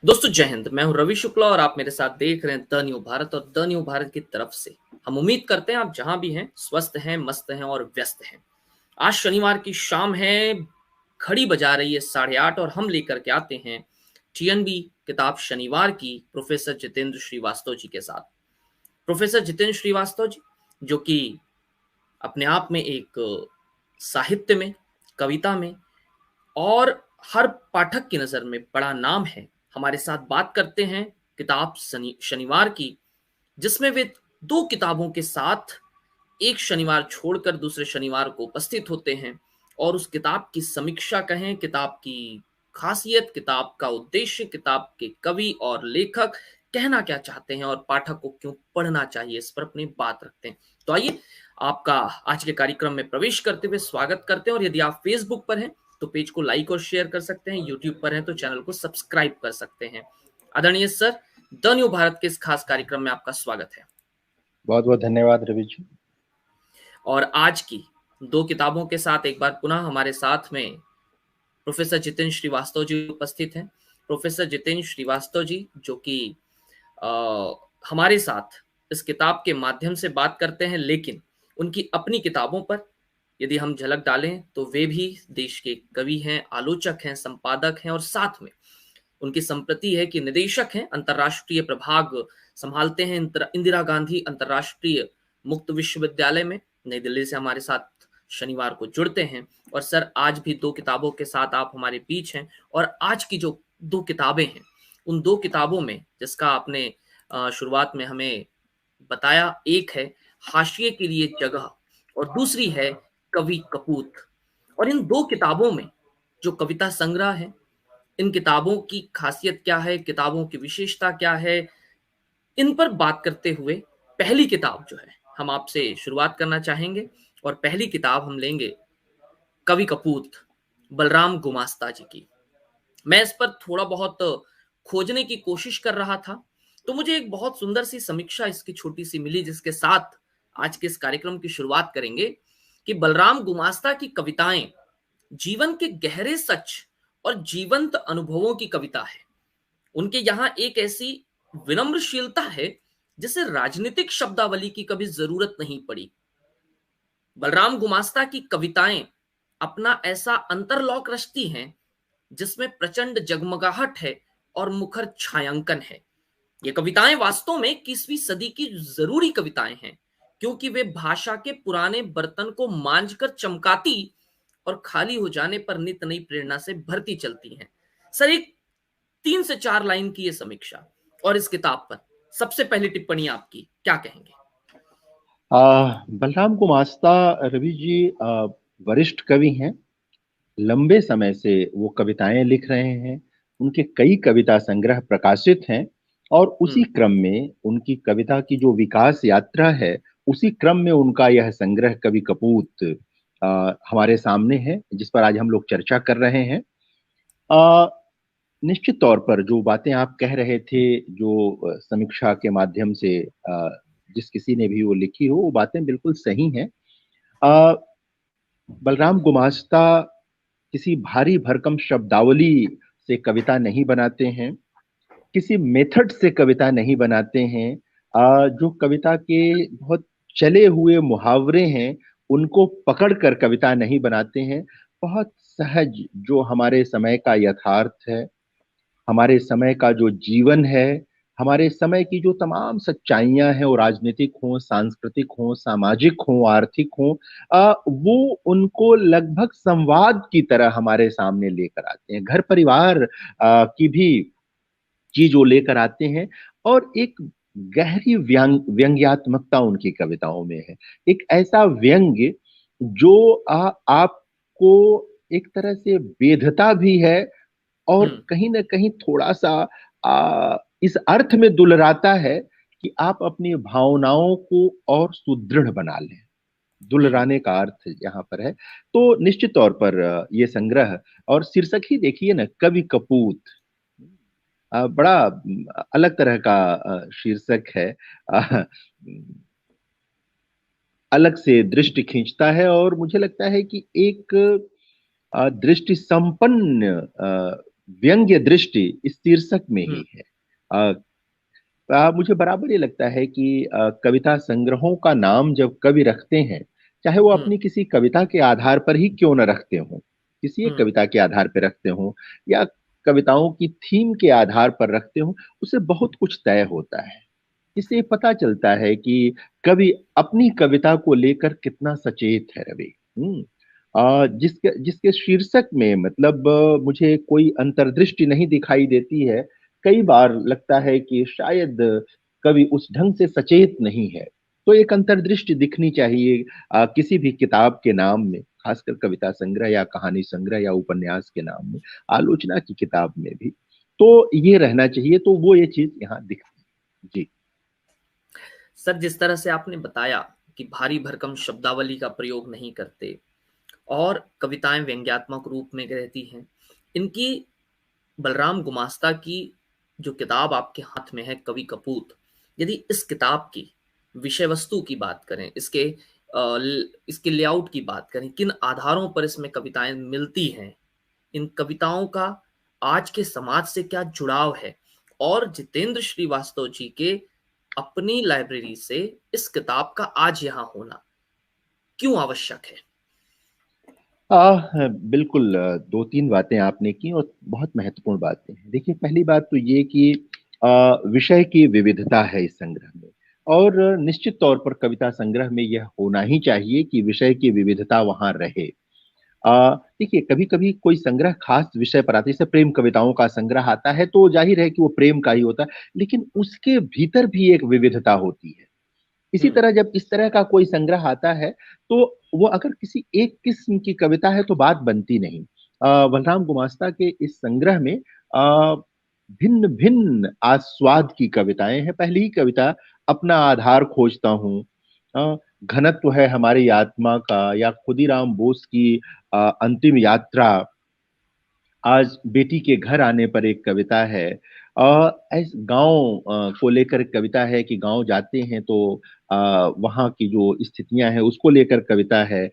दोस्तों जय हिंद। मैं हूं रवि शुक्ला और आप मेरे साथ देख रहे हैं द न्यू भारत। और द न्यू भारत की तरफ से हम उम्मीद करते हैं आप जहां भी हैं स्वस्थ हैं, मस्त हैं और व्यस्त हैं। आज शनिवार की शाम है, घड़ी बजा रही है 8:30 और हम लेकर के आते हैं टीएनबी किताब शनिवार की प्रोफेसर जितेंद्र श्रीवास्तव जी के साथ। प्रोफेसर जितेंद्र श्रीवास्तव जी जो कि अपने आप में एक साहित्य में, कविता में और हर पाठक की नज़र में बड़ा नाम है, हमारे साथ बात करते हैं किताब शनिवार की, जिसमें वे 2 किताबों के साथ एक शनिवार छोड़कर दूसरे शनिवार को उपस्थित होते हैं और उस किताब की समीक्षा कहें, किताब की खासियत, किताब का उद्देश्य, किताब के कवि और लेखक कहना क्या चाहते हैं और पाठक को क्यों पढ़ना चाहिए, इस पर अपनी बात रखते हैं। तो आइए आपका आज के कार्यक्रम में प्रवेश करते हुए स्वागत करते हैं। और यदि आप फेसबुक पर हैं तो पेज को लाइक और शेयर कर सकते हैं, यूट्यूब पर हैं तो चैनल को सब्सक्राइब कर सकते हैं। आदरणीय सर, द न्यू भारत के इस खास कार्यक्रम में आपका स्वागत है। बहुत बहुत धन्यवाद रवि जी। और आज की 2 किताबों के साथ एक बार पुनः हमारे साथ में प्रोफेसर जितेंद्र श्रीवास्तव जी उपस्थित हैं। प्रोफेसर जितेंद्र श्रीवास्तव जी जो कि हमारे साथ इस किताब के माध्यम से बात करते हैं, लेकिन उनकी अपनी किताबों पर यदि हम झलक डालें तो वे भी देश के कवि हैं, आलोचक हैं, संपादक हैं और साथ में उनकी संप्रति है कि निदेशक हैं, अंतर्राष्ट्रीय प्रभाग संभालते हैं इंदिरा गांधी अंतर्राष्ट्रीय मुक्त विश्वविद्यालय में। नई दिल्ली से हमारे साथ शनिवार को जुड़ते हैं। और सर, आज भी 2 किताबों के साथ आप हमारे बीच हैं। और आज की जो 2 किताबें हैं, उन 2 किताबों में जिसका आपने शुरुआत में हमें बताया, एक है हाशिए के लिए जगह और दूसरी है कवि कपूत। और इन 2 किताबों में जो कविता संग्रह है, इन किताबों की खासियत क्या है, किताबों की विशेषता क्या है, इन पर बात करते हुए पहली किताब जो है हम आपसे शुरुआत करना चाहेंगे। और पहली किताब हम लेंगे कवि कपूत, बलराम गुमास्ता जी की। मैं इस पर थोड़ा बहुत खोजने की कोशिश कर रहा था, तो मुझे एक बहुत सुंदर सी समीक्षा इसकी छोटी सी मिली, जिसके साथ आज के इस कार्यक्रम की शुरुआत करेंगे कि बलराम गुमास्ता की कविताएं जीवन के गहरे सच और जीवंत अनुभवों की कविता है। उनके यहां एक ऐसी विनम्रशीलता है जिसे राजनीतिक शब्दावली की कभी जरूरत नहीं पड़ी। बलराम गुमास्ता की कविताएं अपना ऐसा अंतरलॉक रचती हैं जिसमें प्रचंड जगमगाहट है और मुखर छायांकन है। ये कविताएं वास्तव में 21वीं सदी की जरूरी कविताएं हैं, क्योंकि वे भाषा के पुराने बर्तन को मांझकर चमकाती और खाली हो जाने पर नित नई प्रेरणा से भरती चलती हैं। सर, एक 3 से 4 लाइन की ये समीक्षा और इस किताब पर सबसे पहली टिप्पणी आपकी, क्या कहेंगे? बलराम गुमास्ता रवि जी वरिष्ठ कवि हैं। लंबे समय से वो कविताएं लिख रहे हैं। उनके कई कविता संग्रह प्रकाशित हैं और उसी हम्म। क्रम में उनकी कविता की जो विकास यात्रा है, उसी क्रम में उनका यह संग्रह कवि कपूत हमारे सामने है, जिस पर आज हम लोग चर्चा कर रहे हैं। अ, निश्चित तौर पर जो बातें आप कह रहे थे, जो समीक्षा के माध्यम से जिस किसी ने भी वो लिखी हो, वो बातें बिल्कुल सही हैं। अ, बलराम गुमास्ता किसी भारी भरकम शब्दावली से कविता नहीं बनाते हैं, किसी मेथड से कविता नहीं बनाते हैं। जो कविता के बहुत चले हुए मुहावरे हैं, उनको पकड़ कर कविता नहीं बनाते हैं। बहुत सहज जो हमारे समय का यथार्थ है, हमारे समय का जो जीवन है, हमारे समय की जो तमाम सच्चाइयां हैं, वो राजनीतिक हों, सांस्कृतिक हों, सामाजिक हों, आर्थिक हों, वो उनको लगभग संवाद की तरह हमारे सामने लेकर आते हैं। घर परिवार की भी चीज वो लेकर आते हैं और एक गहरी व्यंग्यात्मकता उनकी कविताओं में है। एक ऐसा व्यंग्य जो आपको एक तरह से बेधता भी है और हम्म। कहीं ना कहीं थोड़ा सा इस अर्थ में दुलराता है कि आप अपनी भावनाओं को और सुदृढ़ बना लें। हम्म। दुलराने का अर्थ यहाँ पर है। तो निश्चित तौर पर ये संग्रह और शीर्षक ही देखिए ना, कवि कपूत। बड़ा अलग तरह का शीर्षक है। अ, अलग से दृष्टि खींचता है और मुझे लगता है कि एक दृष्टि संपन्न व्यंग्य दृष्टि इस शीर्षक में हम्म। ही है। मुझे बराबर ये लगता है कि कविता संग्रहों का नाम जब कवि रखते हैं, चाहे वो हम्म। अपनी किसी कविता के आधार पर ही क्यों न रखते हों, किसी एक हम्म। कविता के आधार पर रखते हों या कविताओं की थीम के आधार पर रखते हों, उससे बहुत कुछ तय होता है। इससे पता चलता है कि कवि अपनी कविता को लेकर कितना सचेत है रवि। जिसके जिसके शीर्षक में मतलब मुझे कोई अंतर्दृष्टि नहीं दिखाई देती है। कई बार लगता है कि शायद कवि उस ढंग से सचेत नहीं है। तो एक अंतर्दृष्टि दिखनी चाहिए किसी भी किताब के नाम में, खासकर कविता संग्रह या कहानी संग्रह या उपन्यास के नाम में, आलोचना की किताब में भी। तो ये रहना चाहिए, तो वो ये चीज यहाँ दिखती है जी। सर, जिस तरह से आपने बताया कि भारी भरकम शब्दावली का प्रयोग नहीं करते और कविताएं व्यंग्यात्मक रूप में रहती हैं, इनकी बलराम गुमास्ता की जो किताब आपके हाथ में है, कवि कपूत, यदि इस किताब की विषय वस्तु की बात करें, इसके लेआउट की बात करें, किन आधारों पर इसमें कविताएं मिलती हैं, इन कविताओं का आज के समाज से क्या जुड़ाव है, और जितेंद्र श्रीवास्तव जी के अपनी लाइब्रेरी से इस किताब का आज यहाँ होना क्यों आवश्यक है? बिल्कुल, दो तीन बातें आपने की और बहुत महत्वपूर्ण बातें हैं। देखिए, पहली बात तो ये कि विषय की विविधता है इस संग्रह में, और निश्चित तौर पर कविता संग्रह में यह होना ही चाहिए कि विषय की विविधता वहां रहे। देखिए, कभी कभी कोई संग्रह खास विषय पर आता है, जैसे प्रेम कविताओं का संग्रह आता है, तो जाहिर है कि वो प्रेम का ही होता है, लेकिन उसके भीतर भी एक विविधता होती है। इसी हम्म। तरह जब इस तरह का कोई संग्रह आता है, तो वो अगर किसी एक किस्म की कविता है तो बात बनती नहीं। बलराम गुमास्ता के इस संग्रह में भिन्न भिन्न आस्वाद की कविताएं हैं। पहली ही कविता, अपना आधार खोजता हूँ, घनत्व है हमारी आत्मा का, या खुदीराम बोस की अंतिम यात्रा, आज बेटी के घर आने पर एक कविता है। ऐस गांव को लेकर कविता है कि गांव जाते हैं तो वहाँ की जो स्थितियां हैं उसको लेकर कविता है।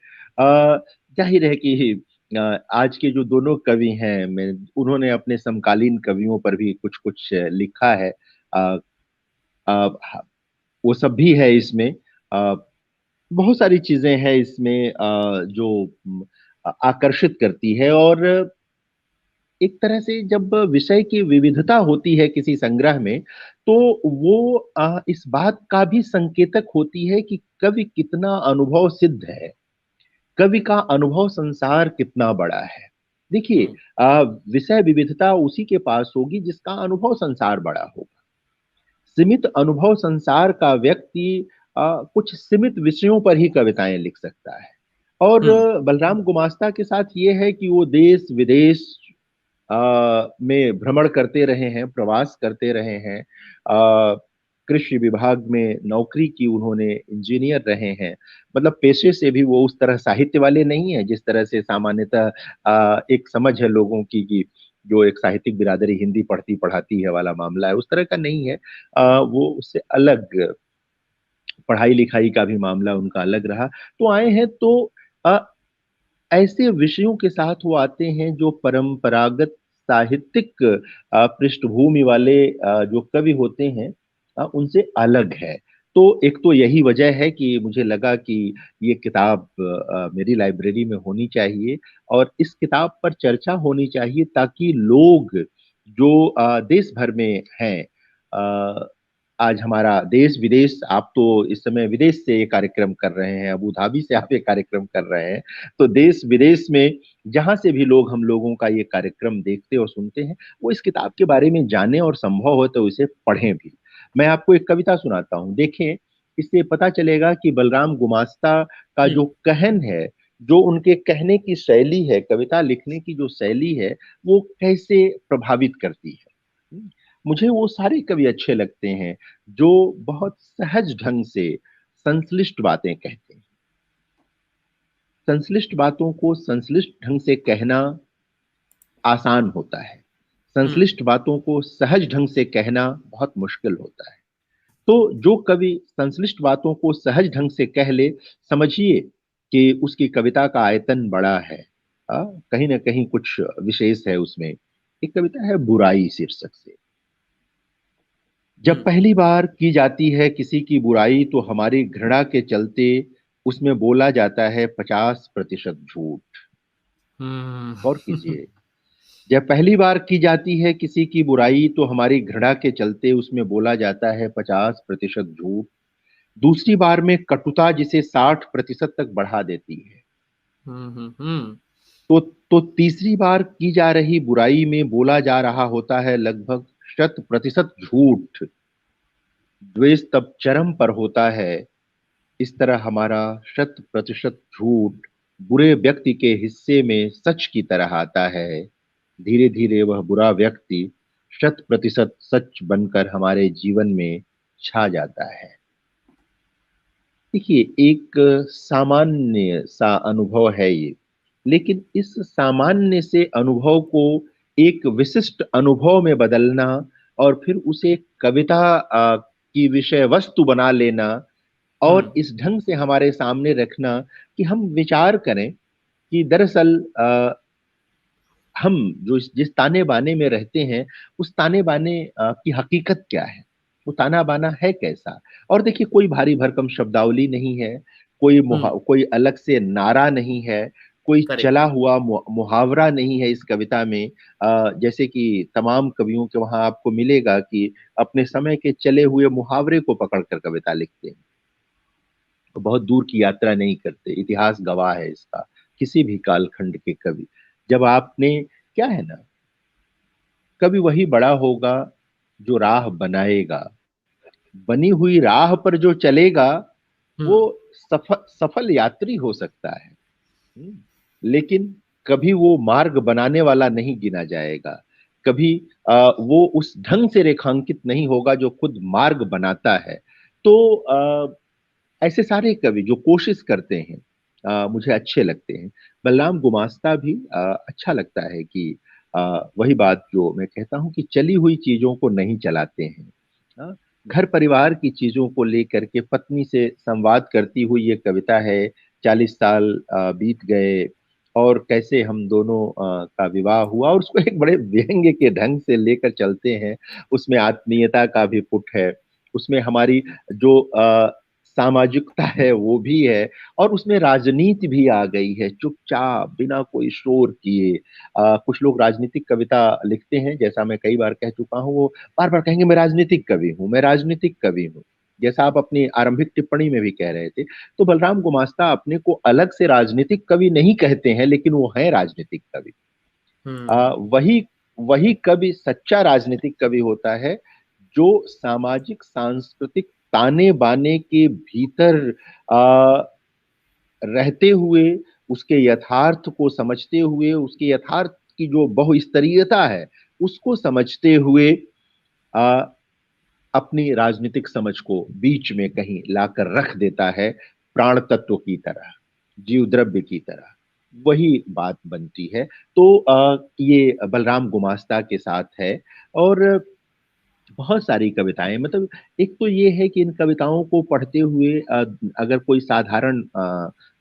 जाहिर है कि आज के जो दोनों कवि हैं, मैं उन्होंने अपने समकालीन कवियों पर भी कुछ कुछ लिखा है। अ, अ, वो सब भी है इसमें। अ, बहुत सारी चीजें हैं इसमें जो आकर्षित करती है। और एक तरह से जब विषय की विविधता होती है किसी संग्रह में, तो वो इस बात का भी संकेतक होती है कि कवि कितना अनुभव सिद्ध है, कवि का अनुभव संसार कितना बड़ा है। देखिए, हम्म। विषय विविधता उसी के पास होगी जिसका अनुभव संसार बड़ा होगा। सीमित अनुभव संसार का व्यक्ति कुछ सीमित विषयों पर ही कविताएं लिख सकता है। और हम्म। बलराम गुमास्ता के साथ ये है कि वो देश विदेश में भ्रमण करते रहे हैं, प्रवास करते रहे हैं। कृषि विभाग में नौकरी की उन्होंने, इंजीनियर रहे हैं। मतलब पेशे से भी वो उस तरह साहित्य वाले नहीं है जिस तरह से सामान्यतः एक समझ है लोगों की कि जो एक साहित्यिक बिरादरी हिंदी पढ़ती पढ़ाती है वाला मामला है, उस तरह का नहीं है। वो उससे अलग, पढ़ाई लिखाई का भी मामला उनका अलग रहा। तो आए हैं तो अ, ऐसे विषयों के साथ वो आते हैं जो परंपरागत साहित्यिक पृष्ठभूमि वाले जो कवि होते हैं, उनसे अलग है। तो एक तो यही वजह है कि मुझे लगा कि ये किताब मेरी लाइब्रेरी में होनी चाहिए, और इस किताब पर चर्चा होनी चाहिए, ताकि लोग जो देश भर में हैं, अ, आज हमारा देश विदेश, आप तो इस समय विदेश से ये कार्यक्रम कर रहे हैं, अबू धाबी से आप ये कार्यक्रम कर रहे हैं, तो देश विदेश में जहां से भी लोग हम लोगों का ये कार्यक्रम देखते और सुनते हैं, वो इस किताब के बारे में जाने, और संभव हो तो इसे पढ़ें भी। मैं आपको एक कविता सुनाता हूँ, देखें, इससे पता चलेगा कि बलराम गुमास्ता का जो हम्म। कहन है, जो उनके कहने की शैली है, कविता लिखने की जो शैली है, वो कैसे प्रभावित करती है। मुझे वो सारे कवि अच्छे लगते हैं जो बहुत सहज ढंग से संश्लिष्ट बातें कहते हैं। संश्लिष्ट बातों को संश्लिष्ट ढंग से कहना आसान होता है, हम्म। संश्लिष्ट बातों को सहज ढंग से कहना बहुत मुश्किल होता है। तो जो कवि संश्लिष्ट बातों को सहज ढंग से कह ले, समझिए कि उसकी कविता का आयतन बड़ा है। कहीं ना कहीं कुछ विशेष है उसमें। एक कविता है बुराई शीर्षक से। जब हम्म। पहली बार की जाती है किसी की बुराई तो हमारी घृणा के चलते उसमें बोला जाता है 50% झूठ। हम्म। गौर कीजिए, जब पहली बार की जाती है किसी की बुराई तो हमारी घृणा के चलते उसमें बोला जाता है 50% झूठ। दूसरी बार में कटुता जिसे 60% तक बढ़ा देती है। हम्म। तो तीसरी बार की जा रही बुराई में बोला जा रहा होता है लगभग 100% झूठ। द्वेष तब चरम पर होता है। इस तरह हमारा 100% झूठ बुरे व्यक्ति के हिस्से में सच की तरह आता है। धीरे धीरे वह बुरा व्यक्ति 100% सच बनकर हमारे जीवन में छा जाता है। देखिए, एक सामान्य सा अनुभव है ये, लेकिन इस सामान्य से अनुभव को एक विशिष्ट अनुभव में बदलना और फिर उसे कविता की विषय वस्तु बना लेना और हम्म। इस ढंग से हमारे सामने रखना कि हम विचार करें कि दरअसल हम जो जिस ताने बाने में रहते हैं उस ताने बाने की हकीकत क्या है, वो ताना बाना है कैसा। और देखिए, कोई भारी भरकम शब्दावली नहीं है, कोई अलग से नारा नहीं है, कोई करेक्ट। चला हुआ मुहावरा नहीं है इस कविता में। जैसे कि तमाम कवियों के वहां आपको मिलेगा कि अपने समय के चले हुए मुहावरे को पकड़कर कविता लिखते हैं, तो बहुत दूर की यात्रा नहीं करते। इतिहास गवाह है इसका। किसी भी कालखंड के कवि, जब आपने, क्या है ना, कभी वही बड़ा होगा जो राह बनाएगा, बनी हुई राह पर जो चलेगा वो हम्म। सफल सफल यात्री हो सकता है। लेकिन कभी वो मार्ग बनाने वाला नहीं गिना जाएगा। कभी वो उस ढंग से रेखांकित नहीं होगा जो खुद मार्ग बनाता है। तो ऐसे सारे कवि जो कोशिश करते हैं मुझे अच्छे लगते हैं। बलराम गुमास्ता भी अच्छा लगता है कि वही बात जो मैं कहता हूँ कि चली हुई चीजों को नहीं चलाते हैं। हाँ, घर परिवार की चीजों को लेकर के पत्नी से संवाद करती हुई ये कविता है। 40 साल बीत गए और कैसे हम दोनों का विवाह हुआ, और उसको एक बड़े व्यंग्य के ढंग से लेकर चलते हैं। उसमें आत्मीयता का भी पुट है, उसमें हमारी जो सामाजिकता है वो भी है, और उसमें राजनीति भी आ गई है चुपचाप बिना कोई शोर किए। कुछ लोग राजनीतिक कविता लिखते हैं, जैसा मैं कई बार कह चुका हूँ, वो बार बार कहेंगे मैं राजनीतिक कवि हूँ, मैं राजनीतिक कवि हूँ, जैसा आप अपनी आरंभिक टिप्पणी में भी कह रहे थे। तो बलराम गुमास्ता अपने को अलग से राजनीतिक कवि नहीं कहते हैं, लेकिन वो है राजनीतिक कवि। हम्म। वही वही कवि सच्चा राजनीतिक कवि होता है जो सामाजिक सांस्कृतिक ताने बाने के भीतर आ, रहते हुए, उसके यथार्थ को समझते हुए, उसके यथार्थ की जो बहुस्तरीयता है उसको समझते हुए आ, अपनी राजनीतिक समझ को बीच में कहीं लाकर रख देता है, प्राण तत्व की तरह, जीव द्रव्य की तरह। वही बात बनती है। तो ये बलराम गुमास्ता के साथ है। और बहुत सारी कविताएं, मतलब एक तो ये है कि इन कविताओं को पढ़ते हुए अगर कोई साधारण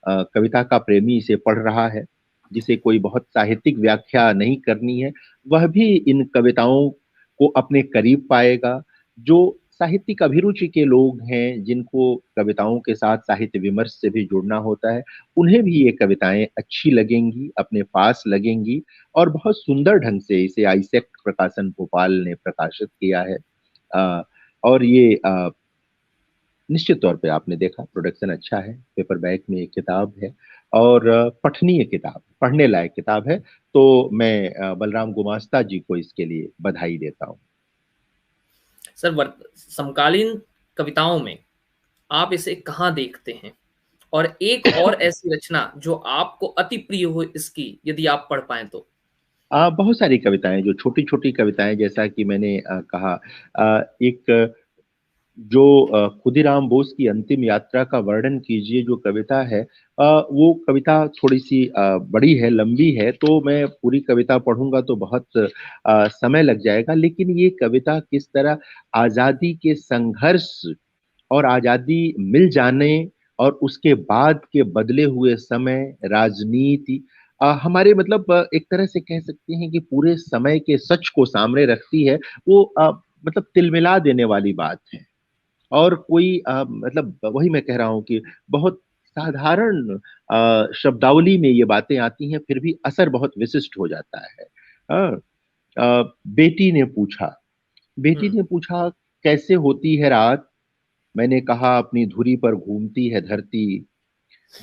कविता का प्रेमी इसे पढ़ रहा है, जिसे कोई बहुत साहित्यिक व्याख्या नहीं करनी है, वह भी इन कविताओं को अपने करीब पाएगा। जो साहित्यिक अभिरुचि के लोग हैं, जिनको कविताओं के साथ साहित्य विमर्श से भी जुड़ना होता है, उन्हें भी ये कविताएं अच्छी लगेंगी, अपने पास लगेंगी। और बहुत सुंदर ढंग से इसे आइसेक्ट प्रकाशन भोपाल ने प्रकाशित किया है। अ, और ये निश्चित तौर पे आपने देखा प्रोडक्शन अच्छा है, पेपर बैक में एक किताब है, और पठनीय किताब, पढ़ने लायक किताब है। तो मैं बलराम गुमास्ता जी को इसके लिए बधाई देता हूँ। सर, समकालीन कविताओं में आप इसे कहाँ देखते हैं? और एक और ऐसी रचना जो आपको अति प्रिय हो इसकी, यदि आप पढ़ पाएं तो। बहुत सारी कविताएं, जो छोटी छोटी कविताएं, जैसा कि मैंने कहा, एक जो खुदीराम बोस की अंतिम यात्रा का वर्णन कीजिए जो कविता है, वो कविता थोड़ी सी बड़ी है, लंबी है, तो मैं पूरी कविता पढ़ूंगा तो बहुत समय लग जाएगा। लेकिन ये कविता किस तरह आजादी के संघर्ष और आजादी मिल जाने और उसके बाद के बदले हुए समय, राजनीति, हमारे मतलब एक तरह से कह सकते हैं कि पूरे समय के सच को सामने रखती है। वो मतलब तिलमिला देने वाली बात है। और कोई मतलब वही मैं कह रहा हूँ कि बहुत साधारण शब्दावली में ये बातें आती हैं, फिर भी असर बहुत विशिष्ट हो जाता है। अ, बेटी ने पूछा, बेटी हम्म। ने पूछा, कैसे होती है रात? मैंने कहा, अपनी धुरी पर घूमती है धरती।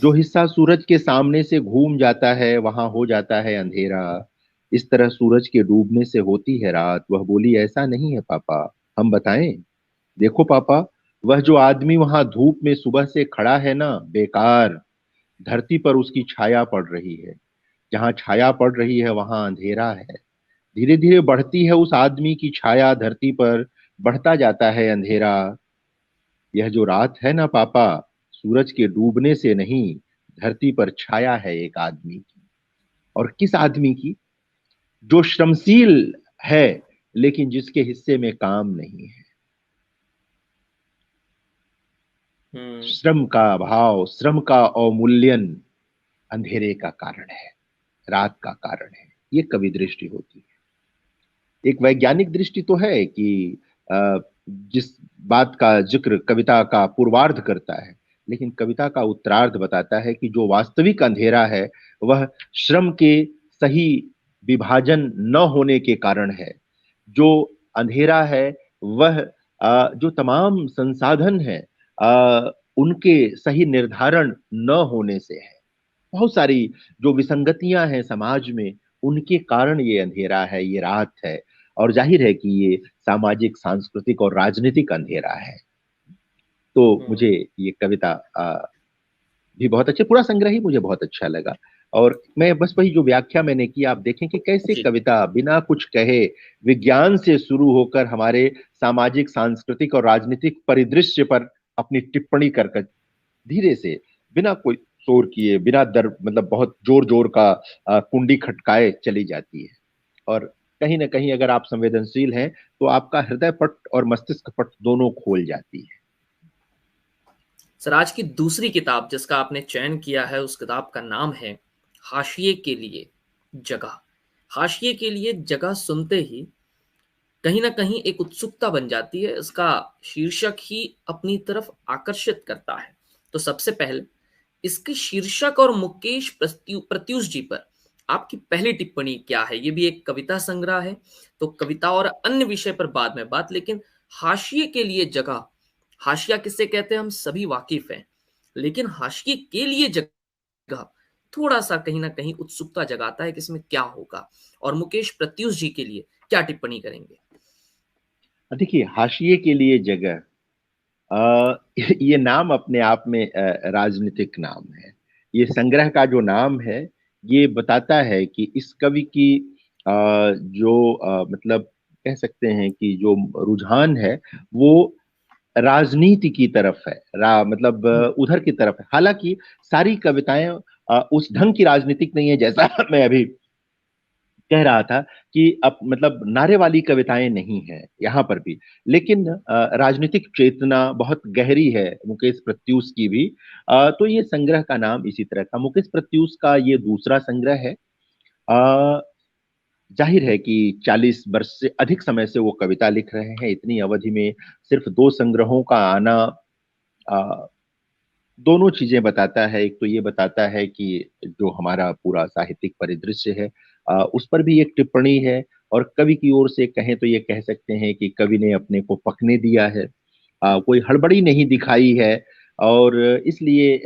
जो हिस्सा सूरज के सामने से घूम जाता है वहां हो जाता है अंधेरा। इस तरह सूरज के डूबने से होती है रात। वह बोली, ऐसा नहीं है पापा, हम बताएं। देखो पापा, वह जो आदमी वहां धूप में सुबह से खड़ा है ना, बेकार। धरती पर उसकी छाया पड़ रही है। जहां छाया पड़ रही है वहां अंधेरा है। धीरे धीरे बढ़ती है उस आदमी की छाया धरती पर, बढ़ता जाता है अंधेरा। यह जो रात है ना पापा, सूरज के डूबने से नहीं, धरती पर छाया है एक आदमी की। और किस आदमी की? जो श्रमशील है, लेकिन जिसके हिस्से में काम नहीं है। हम्म। श्रम का अभाव, श्रम का अवमूल्यन अंधेरे का कारण है, रात का कारण है। ये कवि दृष्टि होती है। एक वैज्ञानिक दृष्टि तो है कि जिस बात का जिक्र कविता का पूर्वार्ध करता है, लेकिन कविता का उत्तरार्ध बताता है कि जो वास्तविक अंधेरा है वह श्रम के सही विभाजन न होने के कारण है। जो अंधेरा है वह जो तमाम संसाधन है उनके सही निर्धारण न होने से है। बहुत सारी जो विसंगतियां हैं समाज में, उनके कारण ये अंधेरा है, ये रात है। और जाहिर है कि ये सामाजिक, सांस्कृतिक और राजनीतिक अंधेरा है। तो मुझे हम्म। ये कविता भी बहुत अच्छी, पूरा संग्रह ही मुझे बहुत अच्छा लगा। और मैं बस वही जो व्याख्या मैंने की, आप देखें कि कैसे जी। कविता बिना कुछ कहे विज्ञान से शुरू होकर हमारे सामाजिक, सांस्कृतिक और राजनीतिक परिदृश्य पर अपनी टिप्पणी कर कर धीरे से, बिना कोई शोर किए, बिना डर, मतलब बहुत जोर जोर का कुंडी खटकाए चली जाती है। और कहीं ना कहीं अगर आप संवेदनशील हैं तो आपका हृदय पट और मस्तिष्क पट दोनों खोल जाती है। सर, आज की दूसरी किताब जिसका आपने चयन किया है, उस किताब का नाम है हाशिए के लिए जगह। हाशिए के लिए जगह सुनते ही कहीं ना कहीं एक उत्सुकता बन जाती है। इसका शीर्षक ही अपनी तरफ आकर्षित करता है। तो सबसे पहले इसके शीर्षक और मुकेश प्रत्यूष जी पर आपकी पहली टिप्पणी क्या है? ये भी एक कविता संग्रह है, तो कविता और अन्य विषय पर बाद में बात, लेकिन हाशिए के लिए जगह, हाशिया किससे कहते हैं हम सभी वाकिफ हैं, लेकिन हाशिए के लिए जगह थोड़ा सा कहीं ना कहीं उत्सुकता जगाता है कि इसमें क्या होगा। और मुकेश प्रत्यूष जी के लिए क्या टिप्पणी करेंगे? देखिए, हाशिए के लिए जगह, ये नाम अपने आप में राजनीतिक नाम है। ये संग्रह का जो नाम है, ये बताता है कि इस कवि की जो मतलब कह सकते हैं कि जो रुझान है वो राजनीति की तरफ है। मतलब उधर की तरफ है। हालांकि सारी कविताएं उस ढंग की राजनीतिक नहीं है, जैसा मैं अभी कह रहा था कि अब मतलब नारे वाली कविताएं नहीं है यहाँ पर भी। लेकिन राजनीतिक चेतना बहुत गहरी है मुकेश प्रत्यूष की भी। तो ये संग्रह का नाम इसी तरह का, मुकेश प्रत्यूष का ये दूसरा संग्रह है। अ, जाहिर है कि 40 वर्ष से अधिक समय से वो कविता लिख रहे हैं। इतनी अवधि में सिर्फ दो संग्रहों का आना दोनों चीजें बताता है। एक तो ये बताता है कि जो हमारा पूरा साहित्यिक परिदृश्य है उस पर भी एक टिप्पणी है। और कवि की ओर से कहें तो ये कह सकते हैं कि कवि ने अपने को पकने दिया है, कोई हड़बड़ी नहीं दिखाई है। और इसलिए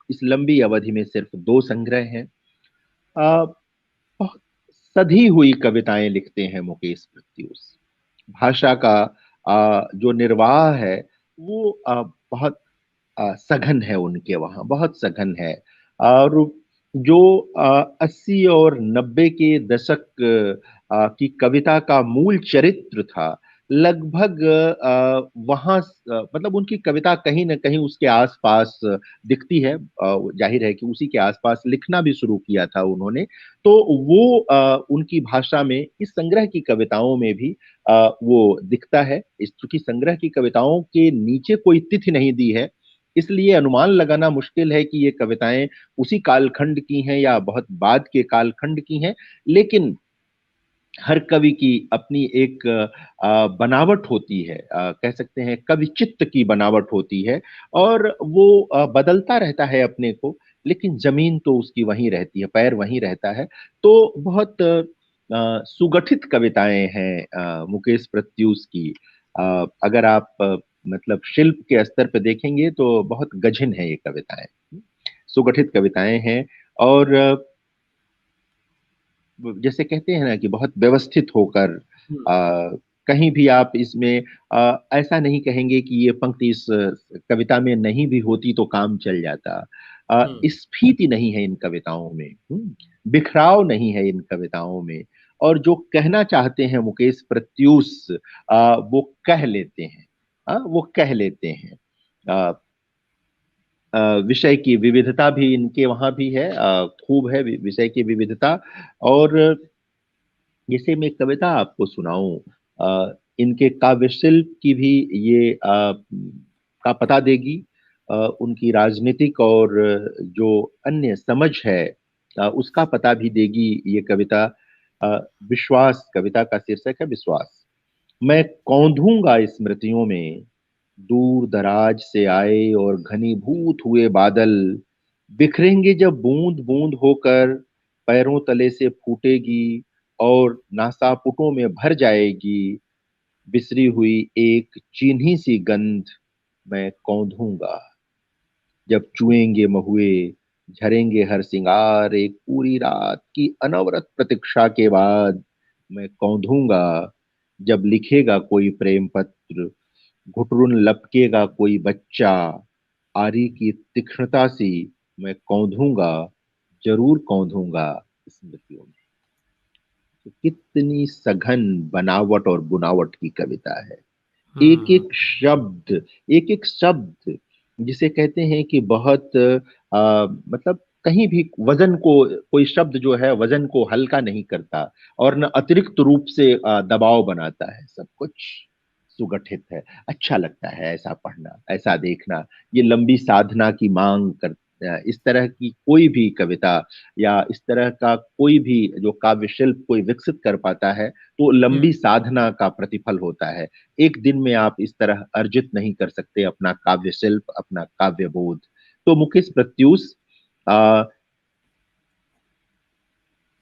इस लंबी अवधि में सिर्फ दो संग्रह हैं। बहुत सधी हुई कविताएं लिखते हैं मुकेश प्रत्यूष। भाषा का जो निर्वाह है वो बहुत सघन है, उनके वहाँ बहुत सघन है। और जो 80 और 90 के दशक की कविता का मूल चरित्र था, लगभग वहाँ मतलब उनकी कविता कहीं ना कहीं उसके आसपास दिखती है। जाहिर है कि उसी के आसपास लिखना भी शुरू किया था उन्होंने। तो वो उनकी भाषा में इस संग्रह की कविताओं में भी वो दिखता है। इस चूंकि संग्रह की कविताओं के नीचे कोई तिथि नहीं दी है, इसलिए अनुमान लगाना मुश्किल है कि ये कविताएं उसी कालखंड की हैं या बहुत बाद के कालखंड की हैं। लेकिन हर कवि की अपनी एक बनावट होती है, कह सकते हैं कवि चित्त की बनावट होती है, और वो बदलता रहता है अपने को, लेकिन जमीन तो उसकी वहीं रहती है, पैर वहीं रहता है। तो बहुत सुगठित कविताएं हैं मुकेश प्रत्यूष की। अगर आप मतलब शिल्प के स्तर पर देखेंगे तो बहुत गझिन है ये कविताएं, सुगठित कविताएं हैं। और जैसे कहते हैं ना कि बहुत व्यवस्थित होकर, हम्म। कहीं भी आप इसमें ऐसा नहीं कहेंगे कि ये पंक्ति इस कविता में नहीं भी होती तो काम चल जाता। हम्म। स्फीति नहीं है इन कविताओं में, बिखराव नहीं है इन कविताओं में, और जो कहना चाहते हैं मुकेश प्रत्यूष वो कह लेते हैं, वो कह लेते हैं। विषय की विविधता भी इनके वहां भी है, खूब है विषय की विविधता। और जैसे मैं कविता आपको सुनाऊं, इनके काव्य शिल्प की भी ये का पता देगी, उनकी राजनीतिक और जो अन्य समझ है उसका पता भी देगी ये कविता। अ, विश्वास कविता का शीर्षक है, विश्वास। मैं कौंधूंगा स्मृतियों में, दूर दराज से आए और घनीभूत हुए बादल, बिखरेंगे जब बूंद बूंद होकर, पैरों तले से फूटेगी और नासापुटों में भर जाएगी, बिसरी हुई एक चीन्ही सी गंध, मैं कौंधूंगा जब चुएंगे महुए, झरेंगे हर सिंगार, एक पूरी रात की अनवरत प्रतीक्षा के बाद, मैं कौंधूंगा जब लिखेगा कोई प्रेम पत्र, घुटरुन लपकेगा कोई बच्चा, आरी की तीक्ष्णता सी, मैं कौंधूंगा, जरूर कौंधूंगा स्मृतियों में। तो कितनी सघन बनावट और बुनावट की कविता है। एक हम्म। एक शब्द, एक एक शब्द जिसे कहते हैं कि बहुत मतलब कहीं भी वजन को, कोई शब्द जो है वजन को हल्का नहीं करता, और न अतिरिक्त रूप से दबाव बनाता है, सब कुछ सुगठित है। अच्छा लगता है ऐसा पढ़ना, ऐसा देखना। ये लंबी साधना की मांग कर, इस तरह की कोई भी कविता या इस तरह का कोई भी जो काव्य शिल्प कोई विकसित कर पाता है, तो लंबी हम्म। साधना का प्रतिफल होता है। एक दिन में आप इस तरह अर्जित नहीं कर सकते अपना काव्य शिल्प, अपना काव्य बोध। तो मुकेश प्रत्यूष आ,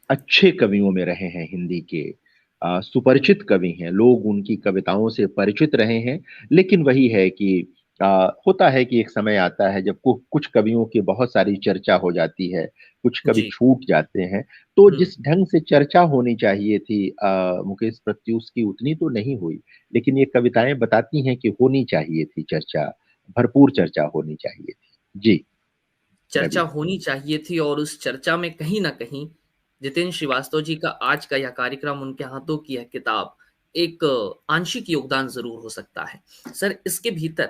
अच्छे कवियों में रहे हैं हिंदी के, सुपरिचित कवि हैं, लोग उनकी कविताओं से परिचित रहे हैं। लेकिन वही है कि होता है कि एक समय आता है जब कुछ कवियों की बहुत सारी चर्चा हो जाती है, कुछ कवि जी। छूट जाते हैं। तो हम्म। जिस ढंग से चर्चा होनी चाहिए थी मुकेश प्रत्यूष की, उतनी तो नहीं हुई। लेकिन ये कविताएं बताती हैं कि होनी चाहिए थी चर्चा, भरपूर चर्चा होनी चाहिए थी। जी चर्चा रवि। होनी चाहिए थी, और उस चर्चा में कहीं ना कहीं जितेंद्र श्रीवास्तव जी का आज का यह कार्यक्रम, उनके हाथों की यह किताब एक आंशिक योगदान जरूर हो सकता है। सर, इसके भीतर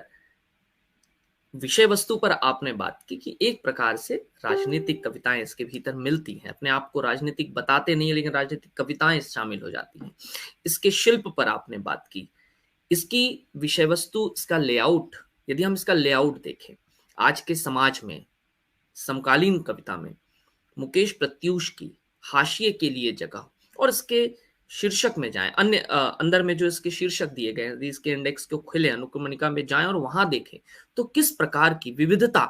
विषय वस्तु पर आपने बात की कि एक प्रकार से राजनीतिक कविताएं इसके भीतर मिलती हैं, अपने आप को राजनीतिक बताते नहीं, लेकिन राजनीतिक कविताएं शामिल हो जाती हैं। इसके शिल्प पर आपने बात की, इसकी विषय वस्तु, इसका लेआउट, यदि हम इसका लेआउट देखें आज के समाज में, समकालीन कविता में मुकेश प्रत्यूष की हाशिए के लिए जगह, और इसके शीर्षक में जाएं, अन्य अंदर में जो इसके शीर्षक दिए गए हैं, यदि इसके इंडेक्स को खुले अनुक्रमणिका में जाएं और वहां देखें तो किस प्रकार की विविधता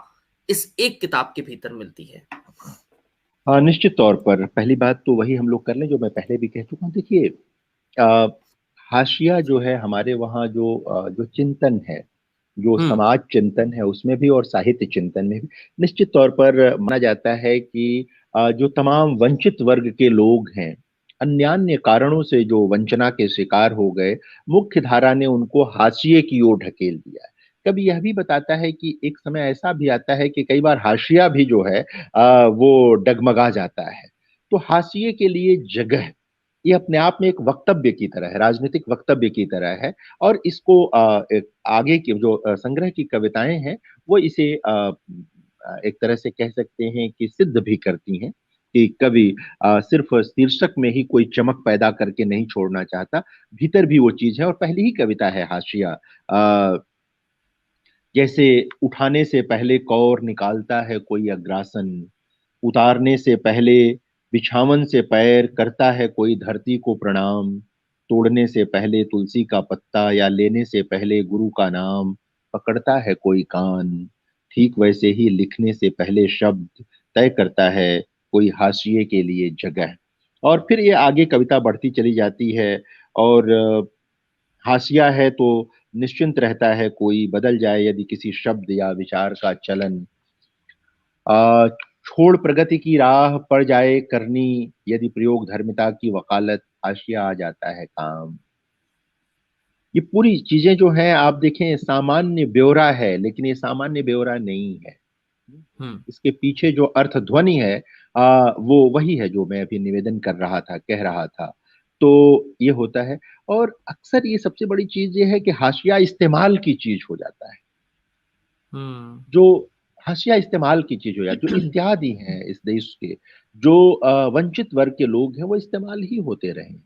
इस एक किताब के भीतर मिलती है। हाँ, निश्चित तौर पर पहली बात तो वही हम लोग कर लें जो मैं पहले भी कह चुका हूँ। देखिए, अ, हाशिया जो है हमारे वहाँ, जो चिंतन है, जो हम्म। समाज चिंतन है उसमें भी और साहित्य चिंतन में भी निश्चित तौर पर माना जाता है कि जो तमाम वंचित वर्ग के लोग हैं, अन्यान्य कारणों से जो वंचना के शिकार हो गए, मुख्य धारा ने उनको हाशिए की ओर ढकेल दिया है। कभी यह भी बताता है कि एक समय ऐसा भी आता है कि कई बार हाशिया भी जो है वो डगमगा जाता है। तो हाशिए के लिए जगह, ये अपने आप में एक वक्तव्य की तरह है, राजनीतिक वक्तव्य की तरह है। और इसको एक आगे की जो संग्रह की कविताएं हैं, वो इसे एक तरह से कह सकते हैं कि सिद्ध भी करती हैं कि कवि सिर्फ शीर्षक में ही कोई चमक पैदा करके नहीं छोड़ना चाहता, भीतर भी वो चीज है। और पहली ही कविता है हाशिया। जैसे उठाने से पहले कौर निकालता है कोई अग्रासन, उतारने से पहले बिछावन से पैर करता है कोई धरती को प्रणाम, तोड़ने से पहले तुलसी का पत्ता या लेने से पहले गुरु का नाम पकड़ता है कोई कान, ठीक वैसे ही लिखने से पहले शब्द तय करता है कोई हाशिए के लिए जगह। और फिर ये आगे कविता बढ़ती चली जाती है। और हाशिया है तो निश्चिंत रहता है कोई, बदल जाए यदि किसी शब्द या विचार का चलन। आ, छोड़ प्रगति की राह पड़ जाए करनी, यदि प्रयोग धर्मिता की वकालत, हाशिया आ जाता है काम। ये पूरी चीजें जो हैं आप देखें सामान्य ब्यौरा है, लेकिन ये सामान्य ब्यौरा नहीं है। हम्म। इसके पीछे जो अर्थ ध्वनि है वो वही है जो मैं अभी निवेदन कर रहा था, कह रहा था। तो ये होता है। और अक्सर ये सबसे बड़ी चीज ये है कि हाशिया इस्तेमाल की चीज हो जाता है। हम्म। जो हाशिया इस्तेमाल की चीज हो जाती है, जो इत्यादि हैं इस देश के, जो वंचित वर्ग के लोग हैं, वो इस्तेमाल ही होते रहे हैं।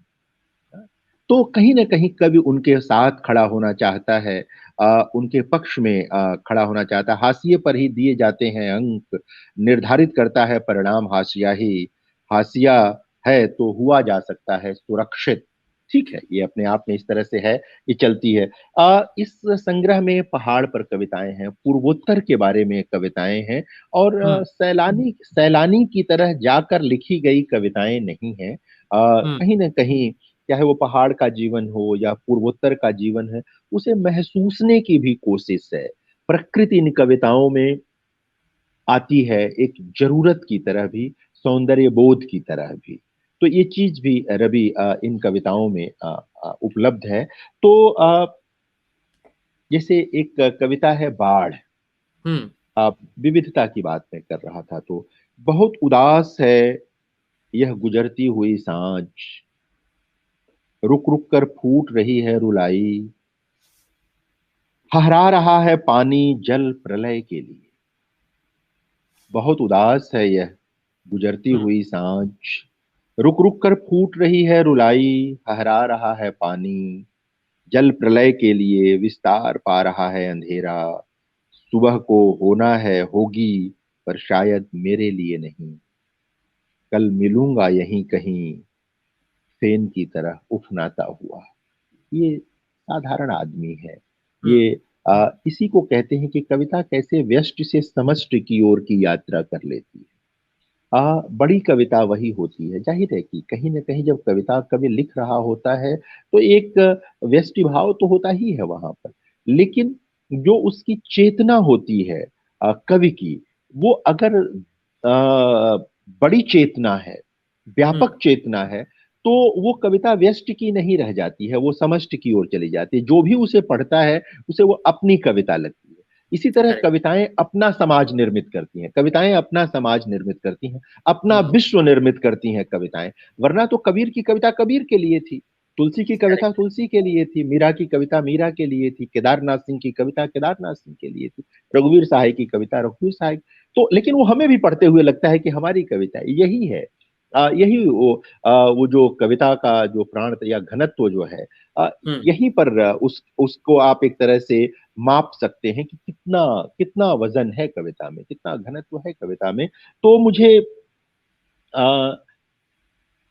तो कहीं ना कहीं कवि उनके साथ खड़ा होना चाहता है, उनके पक्ष में खड़ा होना चाहता है। हाशिए पर ही दिए जाते हैं अंक, निर्धारित करता है परिणाम हाशिया ही। हाशिया है तो हुआ जा सकता है सुरक्षित। ठीक है, ये अपने आप में इस तरह से है, ये चलती है। इस संग्रह में पहाड़ पर कविताएं हैं, पूर्वोत्तर के बारे में कविताएं हैं, और हम्म। सैलानी सैलानी की तरह जाकर लिखी गई कविताएं नहीं हैं। हम्म। कहीं ना कहीं चाहे वो पहाड़ का जीवन हो या पूर्वोत्तर का जीवन है, उसे महसूसने की भी कोशिश है। प्रकृति इन कविताओं में आती है एक जरूरत की तरह भी, सौंदर्य बोध की तरह भी। तो ये चीज भी रवि इन कविताओं में उपलब्ध है। तो जैसे एक कविता है बाढ़। हम्म। विविधता की बात मैं कर रहा था, तो बहुत उदास है यह गुजरती हुई सांझ, रुक रुक कर फूट रही है रुलाई, हहरा रहा है पानी जल प्रलय के लिए। बहुत उदास है यह गुजरती हम्म। हुई सांझ, रुक रुक कर फूट रही है रुलाई, हहरा रहा है पानी जल प्रलय के लिए, विस्तार पा रहा है अंधेरा। सुबह को होना है होगी, पर शायद मेरे लिए नहीं, कल मिलूंगा यहीं कहीं फेन की तरह उफनाता हुआ। ये साधारण आदमी है। हम्म। ये इसी को कहते हैं कि कविता कैसे व्यष्टि से समष्टि की ओर की यात्रा कर लेती है। बड़ी कविता वही होती है। जाहिर है कि कहीं ना कहीं जब कविता कवि लिख रहा होता है तो एक व्यष्टि भाव तो होता ही है वहां पर, लेकिन जो उसकी चेतना होती है कवि की, वो अगर बड़ी चेतना है, हम्म। व्यापक चेतना है, तो वो कविता व्यष्टि की नहीं रह जाती है, वो समष्टि की ओर चली जाती है। जो भी उसे पढ़ता है उसे वो अपनी कविता लगती है। इसी तरह करेक्ट। कविताएं अपना समाज निर्मित करती हैं, कविताएं अपना समाज निर्मित करती हैं, अपना हम्म। विश्व निर्मित करती हैं कविताएं। वरना तो कबीर की कविता कबीर के लिए थी, तुलसी की कविता करेक्ट। तुलसी के लिए थी, मीरा की कविता मीरा के लिए थी, केदारनाथ सिंह की कविता केदारनाथ सिंह के लिए थी, रघुवीर सहाय की कविता रघुवीर सहाय। तो लेकिन वो हमें भी पढ़ते हुए लगता है कि हमारी कविता यही है। यही वो जो कविता का जो प्राण या घनत्व जो है, हम्म। यहीं पर उसको आप एक तरह से माप सकते हैं कि कितना कितना वजन है कविता में, कितना घनत्व है कविता में। तो मुझे आ,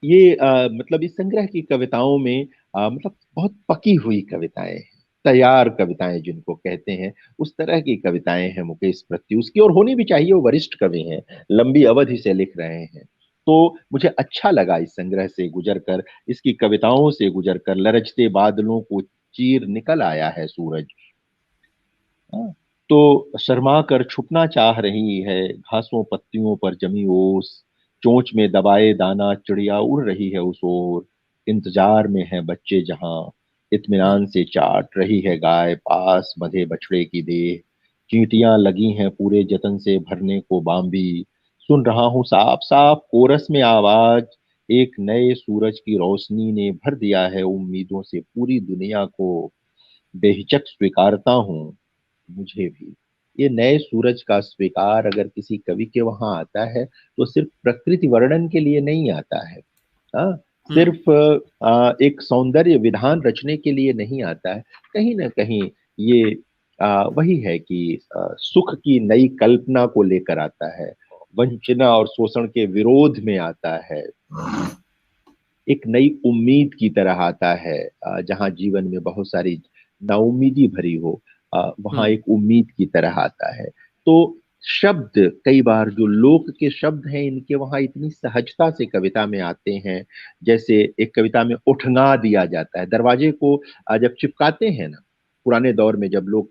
ये मतलब इस संग्रह की कविताओं में मतलब बहुत पकी हुई कविताएं हैं, तैयार कविताएं जिनको कहते हैं, उस तरह की कविताएं हैं मुकेश प्रत्युष की, और होनी भी चाहिए। वो वरिष्ठ कवि हैं, लंबी अवधि से लिख रहे हैं। तो मुझे अच्छा लगा इस संग्रह से गुजर कर, इसकी कविताओं से गुजर कर। लरजते बादलों को चीर निकल आया है सूरज, हाँ, तो शर्मा कर छुपना चाह रही है घासों पत्तियों पर जमी ओस, चोंच में दबाए दाना चिड़िया उड़ रही है उस ओर, इंतजार में है बच्चे जहां, हम्म। इत्मीनान से चाट रही है गाय पास बंधे बछड़े की देह, चींटियां लगी हैं पूरे जतन से भरने को बाम्बी, सुन रहा हूँ साफ साफ कोरस में आवाज, एक नए सूरज की रोशनी ने भर दिया है उम्मीदों से पूरी दुनिया को, बेहिचक स्वीकारता हूँ मुझे भी। ये नए सूरज का स्वीकार अगर किसी कवि के वहां आता है तो सिर्फ प्रकृति वर्णन के लिए नहीं आता है, हाँ, हम्म। सिर्फ एक सौंदर्य विधान रचने के लिए नहीं आता है। कहीं ना कहीं ये वही है कि सुख की नई कल्पना को लेकर आता है, वंचना और शोषण के विरोध में आता है, एक नई उम्मीद की तरह आता है। जहां जीवन में बहुत सारी नाउमीदी भरी हो, वहां एक उम्मीद की तरह आता है। तो शब्द, कई बार जो लोक के शब्द हैं, इनके वहां इतनी सहजता से कविता में आते हैं। जैसे एक कविता में उठंगा दिया जाता है दरवाजे को, जब चिपकाते हैं ना, पुराने दौर में जब लोग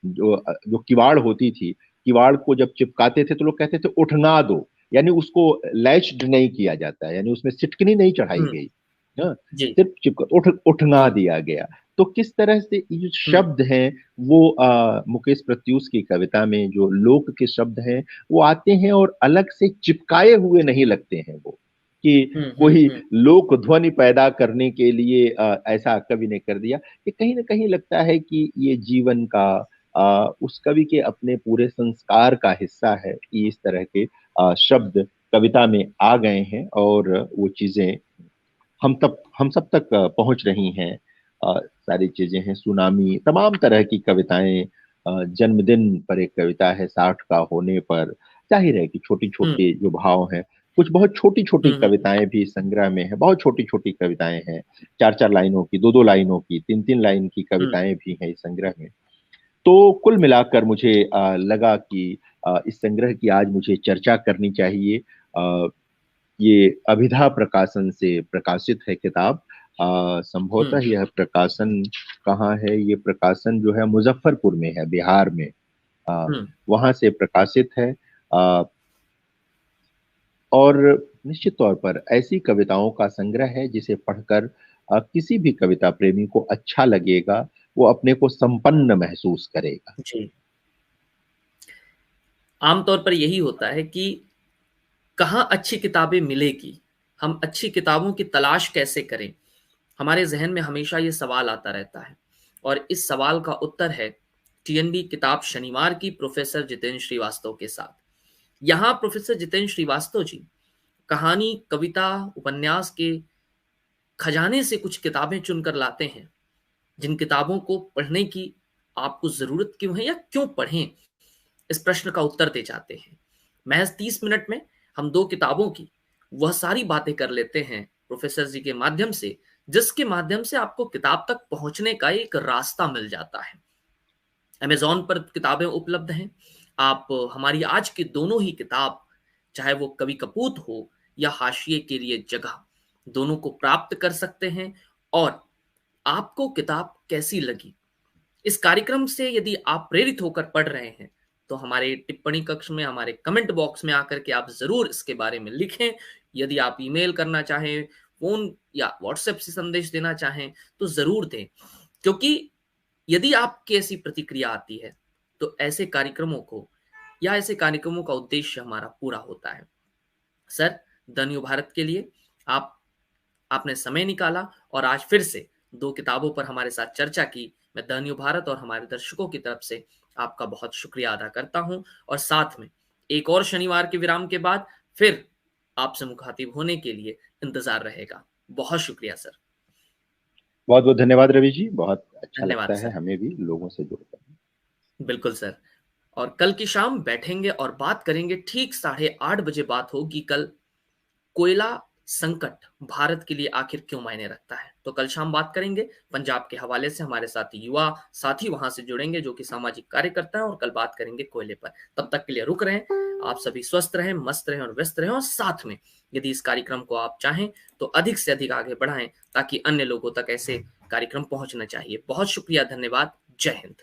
जो किवाड़ होती थी, किवाड़ को जब चिपकाते थे तो लोग कहते थे उठंगा दो, यानी उसको लैच्ड नहीं किया जाता है, यानी उसमें सिटकनी नहीं चढ़ाई गई, हाँ, जी सिर्फ चिपका उठंगा जी दिया गया। तो किस तरह से ये जो हम्म शब्द हैं, वो मुकेश प्रत्यूष की कविता में जो लोक के शब्द हैं, वो आते हैं और अलग से चिपकाए हुए नहीं लगते हैं वो, कि कोई हम्म लोक ध्वनि पैदा करने के लिए ऐसा कवि ने कर दिया। ये कहीं ना कहीं लगता है कि ये जीवन का, उस कवि के अपने पूरे संस्कार का हिस्सा है कि इस तरह के शब्द कविता में आ गए हैं, और वो चीजें हम सब तक पहुंच रही हैं। सारी चीजें हैं, सुनामी, तमाम तरह की कविताएं, जन्मदिन पर एक कविता है 60 का होने पर। जाहिर है कि छोटी हम्म छोटी जो भाव हैं, कुछ बहुत छोटी छोटी हम्म कविताएं भी संग्रह में है, बहुत छोटी छोटी कविताएं हैं, 4 4 लाइनों की, 2 2 लाइनों की, 3 3 लाइन की हम्म कविताएं भी हैं इस संग्रह में। तो कुल मिलाकर मुझे लगा कि इस संग्रह की आज मुझे चर्चा करनी चाहिए। ये अभिधा प्रकाशन से प्रकाशित है किताब। हम्म संभवतः यह प्रकाशन कहाँ है? ये प्रकाशन जो है मुजफ्फरपुर में है, बिहार में। आ, हम्म वहां से प्रकाशित है। आ, और निश्चित तौर पर ऐसी कविताओं का संग्रह है जिसे पढ़कर किसी भी कविता प्रेमी को अच्छा लगेगा, वो अपने को संपन्न महसूस करेगा। जी आमतौर पर यही होता है कि कहाँ अच्छी किताबें मिलेगी, हम अच्छी किताबों की तलाश कैसे करें। हमारे जहन में हमेशा ये सवाल आता रहता है, और इस सवाल का उत्तर है टीएनबी किताब शनिवार की प्रोफेसर जितेंद्र श्रीवास्तव के साथ। यहाँ प्रोफेसर जितेंद्र श्रीवास्तव जी कहानी, कविता, उपन्यास के खजाने से कुछ किताबें चुनकर लाते हैं, जिन किताबों को पढ़ने की आपको जरूरत क्यों है या क्यों पढ़ें, इस प्रश्न का उत्तर दे जाते हैं। महज 30 मिनट में हम दो किताबों की वह सारी बातें कर लेते हैं प्रोफेसर जी के माध्यम से, जिसके माध्यम से आपको किताब तक पहुंचने का एक रास्ता मिल जाता है। अमेजॉन पर किताबें उपलब्ध हैं। आप हमारी आज की दोनों ही किताब, चाहे वो कवि कपूत हो या हाशिए के लिए जगह, दोनों को प्राप्त कर सकते हैं। और आपको किताब कैसी लगी, इस कार्यक्रम से यदि आप प्रेरित होकर पढ़ रहे हैं, तो हमारे टिप्पणी कक्ष में, हमारे कमेंट बॉक्स में आकर के आप जरूर इसके बारे में लिखें। यदि आप ईमेल करना चाहें, फोन या व्हाट्सएप से संदेश देना चाहें, तो जरूर दें। क्योंकि यदि आपकी ऐसी प्रतिक्रिया आती है, तो ऐसे कार्यक्रमों को या ऐसे कार्यक्रमों का उद्देश्य हमारा पूरा होता है। सर, द न्यू भारत के लिए आप आपने समय निकाला और आज फिर से दो किताबों पर हमारे साथ चर्चा की। मैं द न्यू भारत और हमारे दर्शकों की तरफ से आपका बहुत शुक्रिया अदा करता हूं, और साथ में एक और शनिवार के विराम के बाद फिर आपसे मुखातिब होने के लिए इंतजार रहेगा। बहुत शुक्रिया सर। बहुत बहुत धन्यवाद रवि जी, बहुत अच्छा धन्यवाद लगता है सर। हमें भी लोगों से जुड़कर। बिल्कुल सर। और कल की शाम बैठेंगे और बात करेंगे, ठीक 8:30 बजे बात होगी कल, कोयला संकट भारत के लिए आखिर क्यों मायने रखता है। तो कल शाम बात करेंगे पंजाब के हवाले से, हमारे साथ युवा साथी वहां से जुड़ेंगे जो कि सामाजिक कार्यकर्ता हैं, और कल बात करेंगे कोयले पर। तब तक के लिए रुक रहे हैं। आप सभी स्वस्थ रहें, मस्त रहें और व्यस्त रहें, और साथ में यदि इस कार्यक्रम को आप चाहें तो अधिक से अधिक आगे बढ़ाएं, ताकि अन्य लोगों तक ऐसे कार्यक्रम पहुंचना चाहिए। बहुत शुक्रिया, धन्यवाद, जय हिंद।